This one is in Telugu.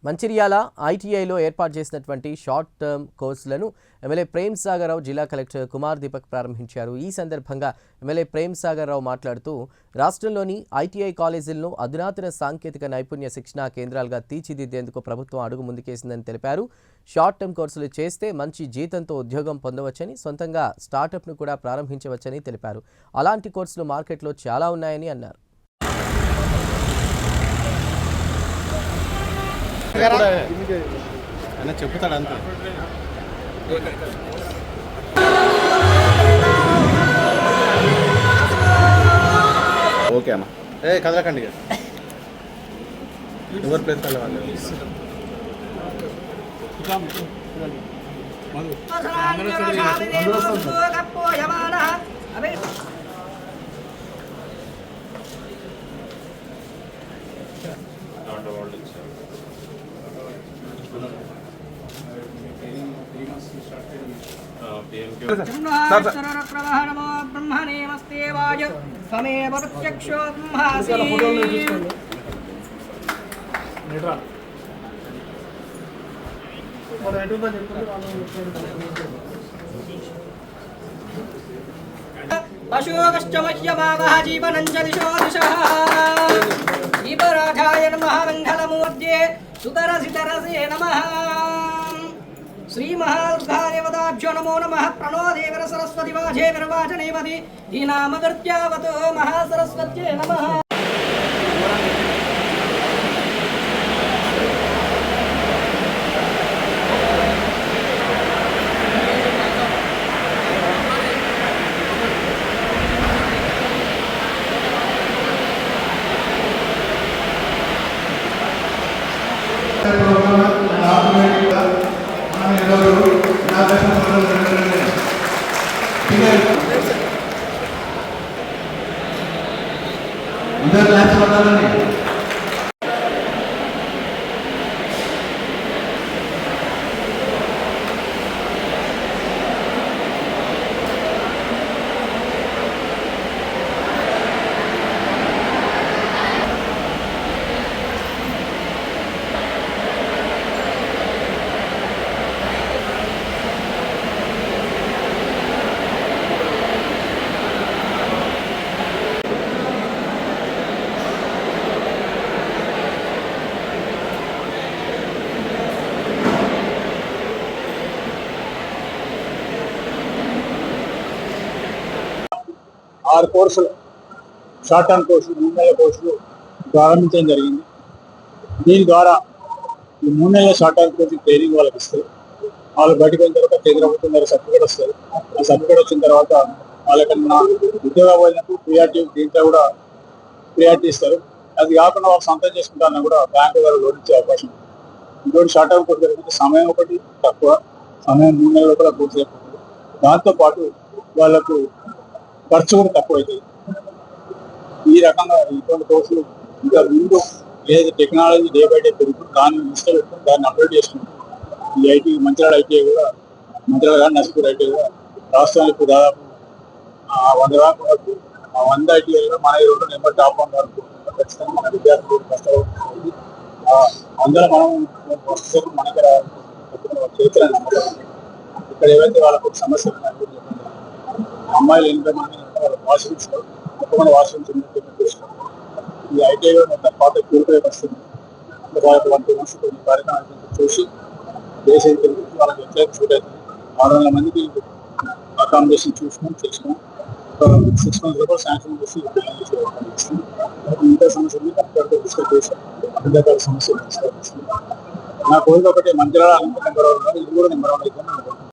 మంచిర్యాల ఐటీఐలో ఏర్పాటు చేసినటువంటి షార్ట్ టర్మ్ కోర్సులను ఎమ్మెల్యే ప్రేమ్ సాగర్ రావు జిల్లా కలెక్టర్ కుమార్ దీపక్ ప్రారంభించారు. ఈ సందర్భంగా ఎమ్మెల్యే ప్రేమ్ సాగర్ రావు మాట్లాడుతూ రాష్ట్రంలోని ఐటీఐ కాలేజీలను అధునాతన సాంకేతిక నైపుణ్య శిక్షణా కేంద్రాలుగా తీర్చిదిద్దేందుకు ప్రభుత్వం అడుగు ముందుకేసిందని తెలిపారు. షార్ట్ టర్మ్ కోర్సులు చేస్తే మంచి జీతంతో ఉద్యోగం పొందవచ్చని, సొంతంగా స్టార్టప్ను కూడా ప్రారంభించవచ్చని తెలిపారు. అలాంటి కోర్సులు మార్కెట్లో చాలా ఉన్నాయని అన్నారు. చెప్తాడు అంతే. ఓకే అన్న, కదలకండి. ఎవరి ప్లేస్ కలవాలి. పశుగశ్చమహ్యమావః జీవనంజలిషో దిశః దీపరాజాయ నమః మంగళమూర్తే సుతరసితరసే నమః శ్రీ మహాదుర్గాదేవతాభ్యో నమో నమః ప్రణో దేవర సరస్వతి వాజే విర్వాచనేమది ఈ నామకృత్యావతో మహాసరస్వత్యే నమః. ఆరు కోర్సులు, షార్ట్ టర్మ్ కోర్సులు, 3 నెలల కోర్సులు ప్రారంభించడం జరిగింది. దీని ద్వారా ఈ 3 నెలల షార్ట్ టర్మ్ కోర్సు ట్రైనింగ్ వాళ్ళకి ఇస్తారు. వాళ్ళు బయటకు అయిన తర్వాత కేంద్ర ప్రభుత్వం ద్వారా సర్టిఫికేట్ వస్తుంది. ఆ సర్టిఫికేట్ వచ్చిన తర్వాత వాళ్ళకన్నా ఉద్యోగం పోయినప్పుడు ప్రియారిటీ, దీంట్లో కూడా ప్రియారిటీ ఇస్తారు. అది కాకుండా వాళ్ళు సొంతం చేసుకుంటారని కూడా బ్యాంకు ద్వారా లోన్ ఇచ్చే అవకాశం ఉంది. ఇంకోటి షార్ట్ టర్మ్ కోర్సు జరిగితే సమయం ఒకటి తక్కువ, సమయం 3 నెలల లోపల పూర్తి అయిపోతుంది. దాంతోపాటు వాళ్ళకు ఖర్చు కూడా తక్కువ అవుతుంది. ఈ రకంగా ఇటువంటి కోర్సులు ఇంకా ముందు ఏదైతే టెక్నాలజీ డే బై డే పెరుగుతుంది, దాన్ని ఇన్స్టాల్ పెట్టుకుని దాన్ని అప్డేట్ చేసుకుంటాం. ఈ ఐటీ మంచిర్యాల ఐటీఐ కూడా, మంచిర్యాల కానీ నర్సపూర్ ఐటీఐ కూడా రాష్ట్రానికి దాదాపు 100 దాకా వరకు, 100 ఐటీఐలో మన 2 నెంబర్ టాప్ 1 వరకు ఖచ్చితంగా మన విద్యార్థులు కష్టపడుతుంది. అందరూ మనం వస్తుంది మనకి చేతులని నమ్మకం. ఇక్కడ ఏవైతే వాళ్ళకు సమస్యలు ఉన్నాయో అమ్మాయిలు 80 మంది వాష్రూమ్స్, మొత్తం వాష్రూమ్స్ చూసుకోవాలి. ఈ ఐటీఐలో మొత్తం పాత కూలిపోయి వస్తుంది. వాళ్ళకి 1 months కొన్ని కార్యక్రమాలు చూసి దేశం తెలిసి వాళ్ళకి ఎట్లయితే షూట్ అవుతుంది. 600 మందికి అకామిడేషన్ చూసుకొని చేసుకుని 6 months లోపల శాంక్షన్ చేసి మిగతా సమస్యలు కరెక్ట్గా డిస్కస్ చేసి అధికారుల సమస్యలు డిస్కస్ చేస్తుంది. నా కోరిక ఒకటి, మంచిర్యాల నెంబర్ 1 ఇది కూడా నెంబర్ 1 అయితే